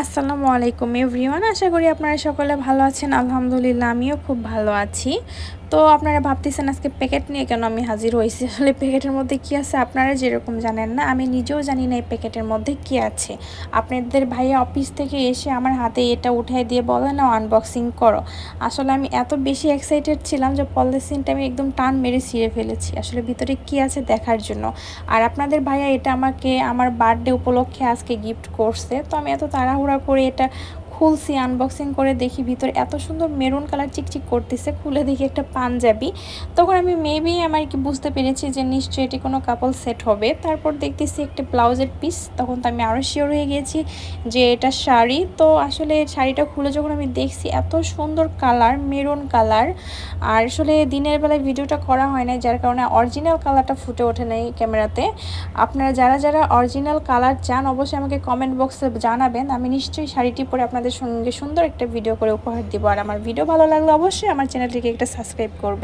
আসসালামু আলাইকুম এভরিওয়ান, আশা করি আপনারা সকলে ভালো আছেন। আলহামদুলিল্লাহ আমিও খুব ভালো আছি। তো আপনারা ভাবতেছেন আজকে প্যাকেট নিয়ে কেন আমি হাজির হয়েছি। আসলে প্যাকেটের মধ্যে কি আছে আপনারা যেরকম জানেন না, আমি নিজেও জানি না এই প্যাকেটের মধ্যে কি আছে। আপনাদের ভাইয়া অফিস থেকে এসে আমার হাতে এটা উঠাই দিয়ে বলে না আনবক্সিং করো। আসলে আমি এত বেশি এক্সাইটেড ছিলাম যে পলিথিনটা আমি একদম টান মেরে ছিঁড়ে ফেলেছি আসলে ভিতরে কি আছে দেখার জন্য। আর আপনাদের ভাইয়া এটা আমাকে আমার বার্থডে উপলক্ষে আজকে গিফট করছে। তো আমি এত তাড়াহুড়া করে এটা খুলছি, আনবক্সিং করে দেখি ভিতরে এত সুন্দর মেরুন কালার চিকচিক করতেছে। খুলে দেখি একটা পাঞ্জাবি। তখন আমি মেবি আমার কি বুঝতে পেরেছি যে নিশ্চয়ই এটি কোনো কাপল সেট হবে। তারপর দেখতেছি একটা ব্লাউজের পিস, তখন তো আমি আরও শিওর হয়ে গিয়েছি যে এটা শাড়ি। তো আসলে শাড়িটা খুলে যখন আমি দেখছি এত সুন্দর কালার, মেরুন কালার। আর আসলে দিনের বেলায় ভিডিওটা করা হয় না, যার কারণে অরিজিনাল কালারটা ফুটে ওঠে নাই ক্যামেরাতে। আপনারা যারা যারা অরিজিনাল কালার চান অবশ্যই আমাকে কমেন্ট বক্সে জানাবেন। আমি নিশ্চয়ই শাড়িটি পরে আপনাদের সঙ্গে সুন্দর একটা ভিডিও করে উপহার দিব। আর আমার ভিডিও ভালো লাগলে অবশ্যই আমার চ্যানেলটিকে একটা সাবস্ক্রাইব করবেন।